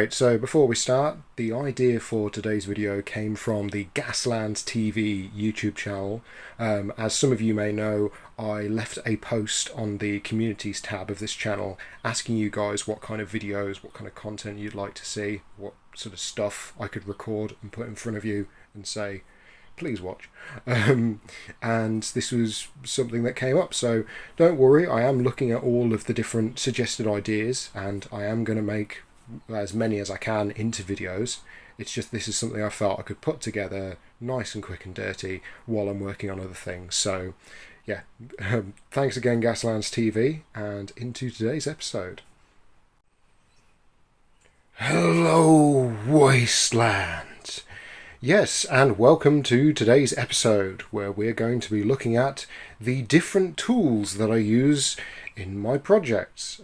Right, so before we start, the idea for today's video came from the Gaslands TV YouTube channel. As some of you may know, I left a post on the communities tab of this channel asking you guys what kind of videos, what kind of content you'd like to see, what sort of stuff I could record and put in front of you and say, please watch. And this was something that came up, so don't worry, I am looking at all of the different suggested ideas and I am going to make as many as I can into videos. It's just this is something I felt I could put together nice and quick and dirty while I'm working on other things. So yeah, thanks again Gaslands TV, and into today's episode. Hello Wasteland! Yes, and welcome to today's episode where we're going to be looking at the different tools that I use in my projects.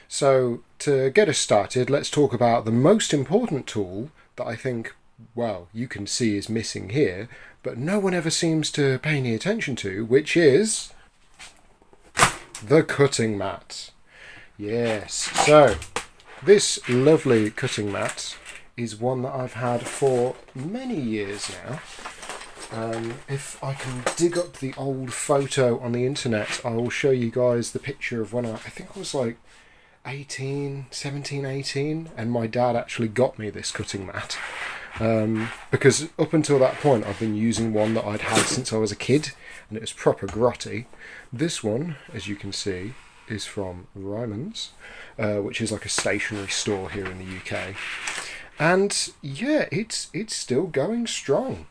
So to get us started, let's talk about the most important tool that I think, well, you can see is missing here, but no one ever seems to pay any attention to, which is the cutting mat. Yes, so this lovely cutting mat is one that I've had for many years now. If I can dig up the old photo on the internet, I will show you guys the picture of when I think I was like 17, 18, and my dad actually got me this cutting mat. Because up until that point I've been using one that I'd had since I was a kid, and it was proper grotty. This one, as you can see, is from Ryman's, which is like a stationery store here in the UK. And yeah, it's still going strong.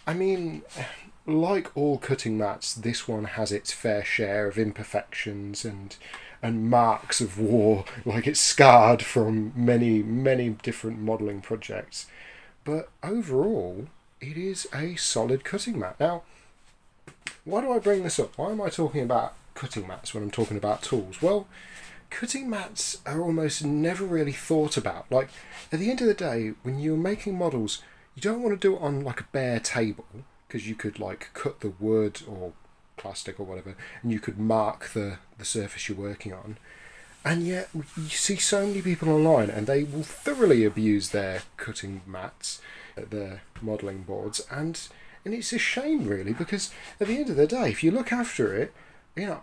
I mean, like all cutting mats, this one has its fair share of imperfections and marks of war, like it's scarred from many different modelling projects. But overall, it is a solid cutting mat. Now, why do I bring this up? Why am I talking about cutting mats when I'm talking about tools? Well, cutting mats are almost never really thought about. Like, at the end of the day, when you're making models, you don't want to do it on like a bare table, because you could like cut the wood or plastic or whatever, and you could mark the surface you're working on. And yet you see so many people online and they will thoroughly abuse their cutting mats, their modelling boards, and it's a shame really, because at the end of the day, if you look after it, you know,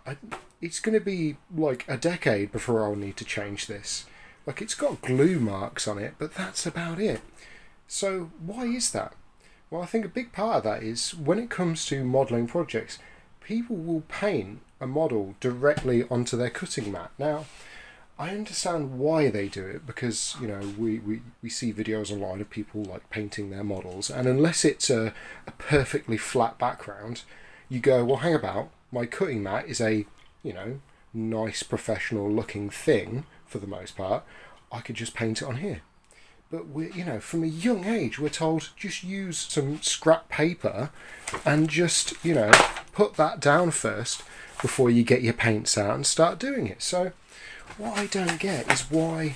it's going to be like a decade before I'll need to change this. Like, it's got glue marks on it, but that's about it. So why is that? Well, I think a big part of that is when it comes to modelling projects, people will paint a model directly onto their cutting mat. Now, I understand why they do it, because, you know, we see videos online of people like painting their models, and unless it's a perfectly flat background, you go, well, hang about, my cutting mat is a, you know, nice professional looking thing for the most part, I could just paint it on here. But we're, you know, from a young age, we're told just use some scrap paper and just, you know, put that down first before you get your paints out and start doing it. So what I don't get is why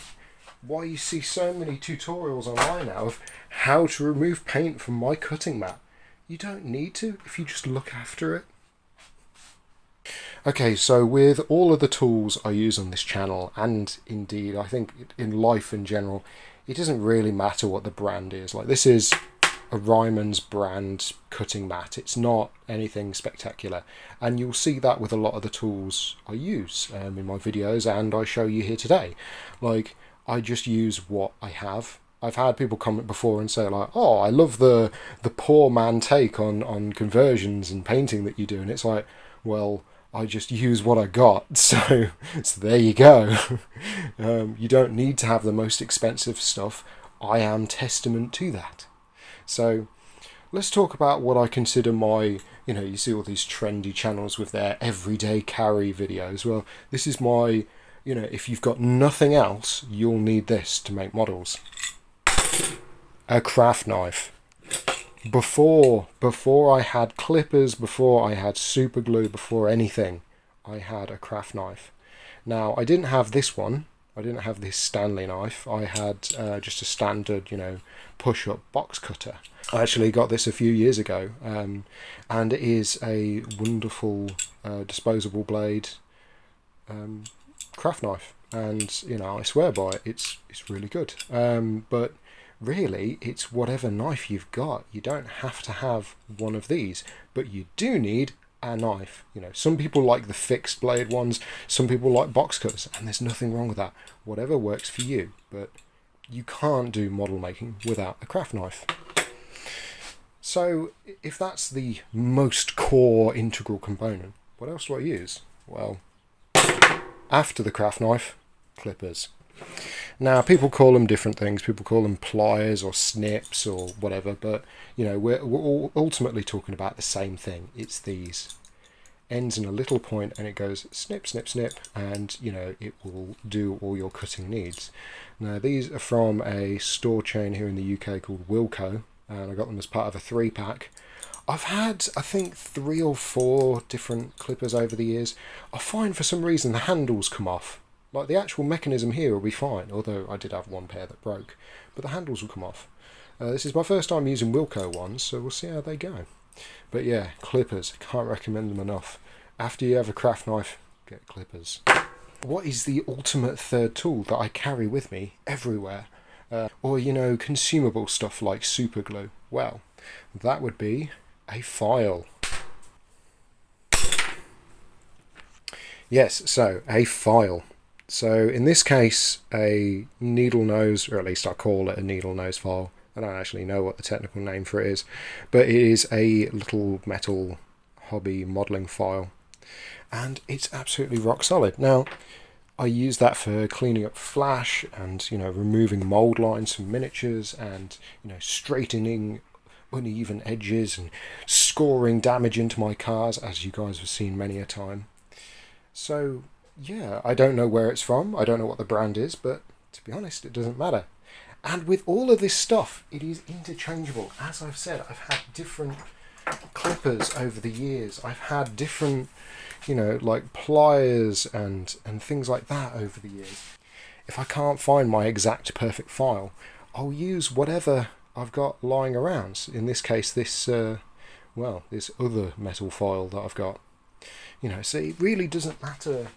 you see so many tutorials online now of how to remove paint from my cutting mat. You don't need to if you just look after it. Okay, so with all of the tools I use on this channel, and indeed I think in life in general, it doesn't really matter what the brand is. Like, this is a Ryman's brand cutting mat. It's not anything spectacular. And you'll see that with a lot of the tools I use in my videos, and I show you here today. Like, I just use what I have. I've had people comment before and say like, oh, I love the poor man take on conversions and painting that you do. And it's like, well, I just use what I got, so there you go. You don't need to have the most expensive stuff. I am testament to that. So let's talk about what I consider my, you know, you see all these trendy channels with their everyday carry videos. Well, this is my, you know, if you've got nothing else, you'll need this to make models. A craft knife. Before I had clippers, before I had super glue, before anything, I had a craft knife. Now, I didn't have this one. I didn't have this Stanley knife. I had just a standard, you know, push-up box cutter. I actually got this a few years ago, and it is a wonderful disposable blade craft knife. and I swear by it. It's really good. But really, it's whatever knife you've got. You don't have to have one of these, but you do need a knife. Some people like the fixed blade ones, some people like box cutters, and there's nothing wrong with that. Whatever works for you, but you can't do model making without a craft knife. So if that's the most core integral component, what else do I use? Well, after the craft knife, clippers. Now, people call them different things. People call them pliers or snips or whatever, but we're all ultimately talking about the same thing. It's these. Ends in a little point and it goes snip, snip, snip, and it will do all your cutting needs. Now, these are from a store chain here in the UK called Wilko, and I got them as part of a 3-pack. I've had, I think, 3 or 4 different clippers over the years. I find for some reason the handles come off. Like, the actual mechanism here will be fine, although I did have one pair that broke, but the handles will come off. This is my first time using Wilko ones, so we'll see how they go. But yeah, clippers, can't recommend them enough. After you have a craft knife, get clippers. What is the ultimate third tool that I carry with me everywhere? Or consumable stuff like super glue? Well, that would be a file. Yes, so a file. So in this case, a needle nose, or at least I call it a needle nose file. I don't actually know what the technical name for it is, but it is a little metal hobby modelling file, and it's absolutely rock solid. Now, I use that for cleaning up flash and removing mould lines from miniatures, and straightening uneven edges and scoring damage into my cars, as you guys have seen many a time. So yeah, I don't know where it's from, I don't know what the brand is, but to be honest, it doesn't matter. And with all of this stuff, it is interchangeable. As I've said, I've had different clippers over the years. I've had different, like pliers and things like that over the years. If I can't find my exact perfect file, I'll use whatever I've got lying around. In this case, this other metal file that I've got. So it really doesn't matter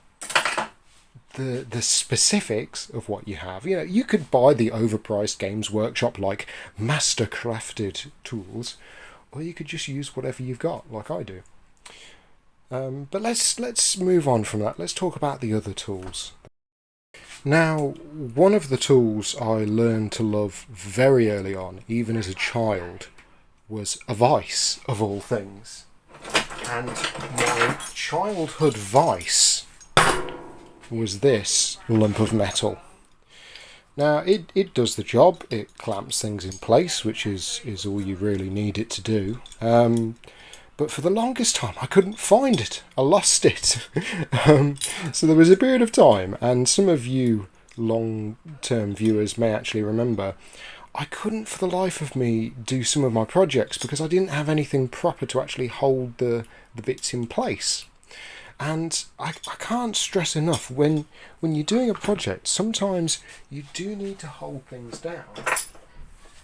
the specifics of what you have. You could buy the overpriced Games Workshop like master crafted tools, or you could just use whatever you've got, like I do. But let's move on from that. Let's talk about the other tools. Now, one of the tools I learned to love very early on, even as a child, was a vice, of all things. And my childhood vice was this lump of metal. Now, it does the job. It clamps things in place, which is all you really need it to do. But for the longest time, I couldn't find it. I lost it. So there was a period of time, and some of you long-term viewers may actually remember, I couldn't for the life of me do some of my projects because I didn't have anything proper to actually hold the bits in place. And I can't stress enough, when you're doing a project, sometimes you do need to hold things down.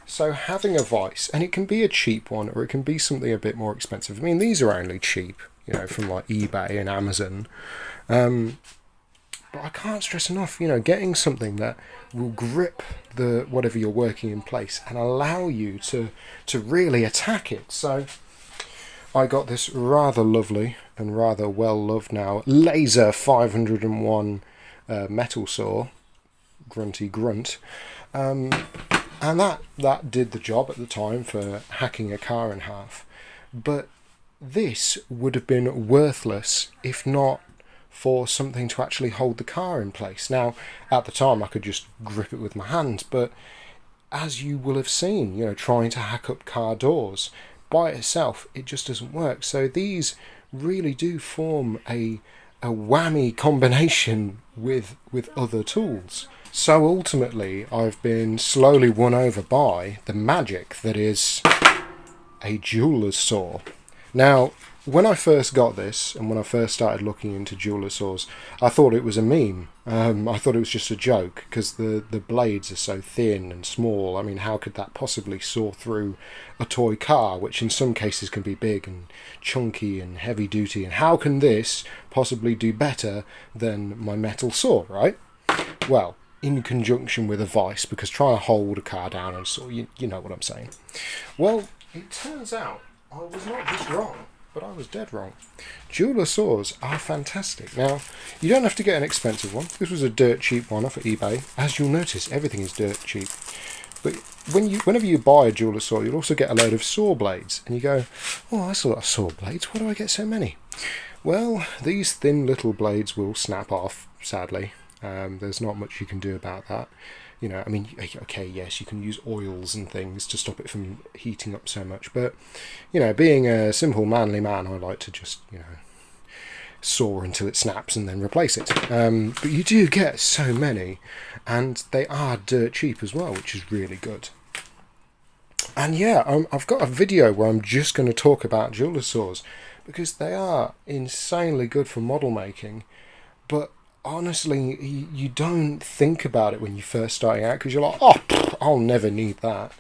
So having a vice, and it can be a cheap one or it can be something a bit more expensive. I mean, these are only cheap, from like eBay and Amazon. But I can't stress enough, getting something that will grip the whatever you're working in place and allow you to really attack it. So I got this rather lovely and rather well-loved now Laser 501 metal saw, grunty grunt, and that did the job at the time for hacking a car in half. But this would have been worthless if not for something to actually hold the car in place. Now, at the time I could just grip it with my hand, but as you will have seen, trying to hack up car doors, by itself it just doesn't work. So these really do form a whammy combination with other tools. So ultimately I've been slowly won over by the magic that is a jeweler's saw. Now, when I first got this, and when I first started looking into jeweler saws, I thought it was a meme. I thought it was just a joke, because the blades are so thin and small. I mean, how could that possibly saw through a toy car, which in some cases can be big and chunky and heavy duty, and how can this possibly do better than my metal saw, right? Well, in conjunction with a vice, because try to hold a car down and saw, you know what I'm saying. Well, it turns out I was not just wrong, but I was dead wrong. Jeweler saws are fantastic. Now, you don't have to get an expensive one. This was a dirt cheap one off of eBay. As you'll notice, everything is dirt cheap. But whenever you buy a jeweler saw, you'll also get a load of saw blades. And you go, oh, that's a lot of saw blades. Why do I get so many? Well, these thin little blades will snap off, sadly. There's not much you can do about that. You know, I mean, okay, yes, you can use oils and things to stop it from heating up so much. But, you know, being a simple manly man, I like to just, you know, saw until it snaps and then replace it. But you do get so many, and they are dirt cheap as well, which is really good. And yeah, I've got a video where I'm just going to talk about jeweler saws, because they are insanely good for model making, but honestly, you don't think about it when you're first starting out, because you're like, oh, I'll never need that.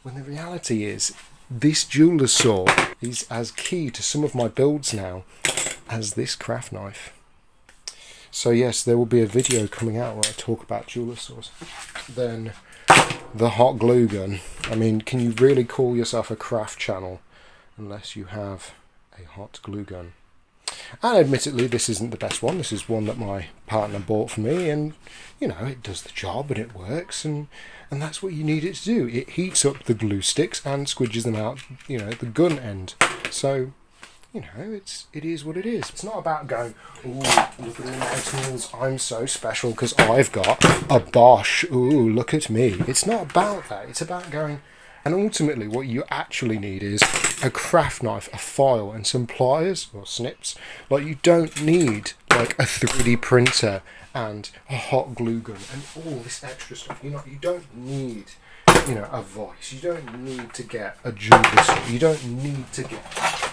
When the reality is, this jeweler saw is as key to some of my builds now as this craft knife. So yes, there will be a video coming out where I talk about jeweler saws. Then the hot glue gun. I mean, can you really call yourself a craft channel unless you have a hot glue gun? And admittedly, this isn't the best one. This is one that my partner bought for me, and you know, it does the job and it works, and that's what you need it to do. It heats up the glue sticks and squidges them out, you know, the gun end. So, you know, it is what it is. It's not about going, ooh, look at all my tools, I'm so special because I've got a Bosch, ooh, look at me. It's not about that. It's about going, and ultimately what you actually need is a craft knife, a file, and some pliers or snips. Like, you don't need like a 3D printer and a hot glue gun and all this extra stuff. You don't need, you know, a vice. You don't need to get a jeweler saw. You don't need to get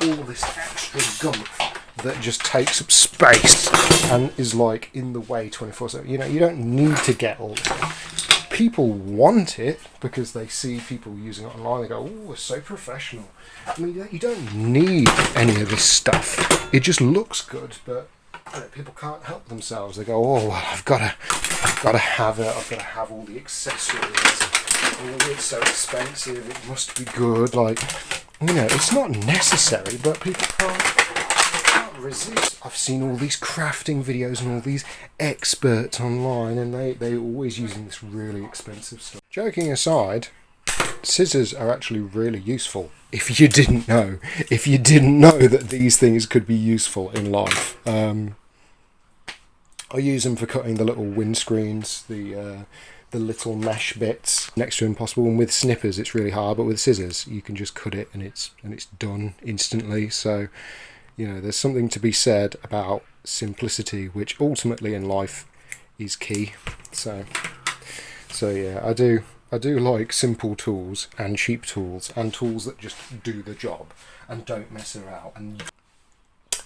all this extra gumph that just takes up space and is like in the way 24/7. You know, you don't need to get all this. People want it because they see people using it online. They go, oh, it's so professional. I mean, you don't need any of this stuff. It just looks good, but people can't help themselves. They go, oh, well, I've got to have it. I've got to have all the accessories. Oh, it's so expensive. It must be good. Like, you know, it's not necessary, but people can't resist. I've seen all these crafting videos and all these experts online, and they're always using this really expensive stuff. Joking aside, scissors are actually really useful. If you didn't know that these things could be useful in life. I use them for cutting the little windscreens, the little mesh bits next to impossible. And with snippers it's really hard, but with scissors you can just cut it and it's done instantly. So, you know, there's something to be said about simplicity, which ultimately in life is key. So yeah, I do like simple tools and cheap tools and tools that just do the job and don't mess around. And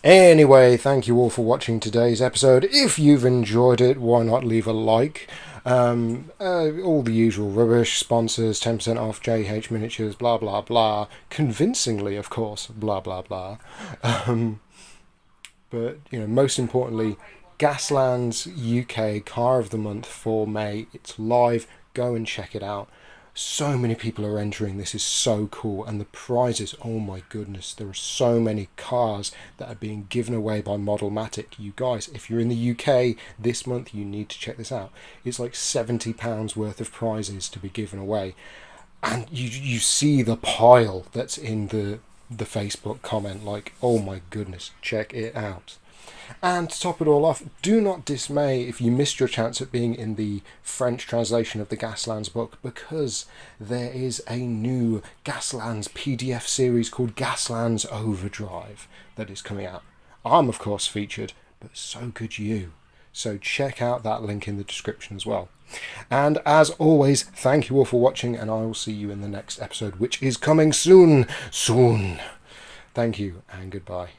anyway, thank you all for watching today's episode. If you've enjoyed it, why not leave a like? All the usual rubbish, sponsors, 10% off, JH Miniatures, blah blah blah. Convincingly, of course, blah blah blah. But, you know, most importantly, Gaslands UK Car of the Month for May. It's live. Go and check it out. So many people are entering. This is so cool. And the prizes, oh my goodness, there are so many cars that are being given away by Modelmatic. You guys, if you're in the UK this month, you need to check this out. It's like £70 worth of prizes to be given away. And you see the pile that's in the Facebook comment. Like, oh my goodness, check it out. And to top it all off, do not dismay if you missed your chance at being in the French translation of the Gaslands book, because there is a new Gaslands PDF series called Gaslands Overdrive that is coming out. I'm of course featured, but so could you. So check out that link in the description as well. And as always, thank you all for watching, and I will see you in the next episode, which is coming soon. Thank you and goodbye.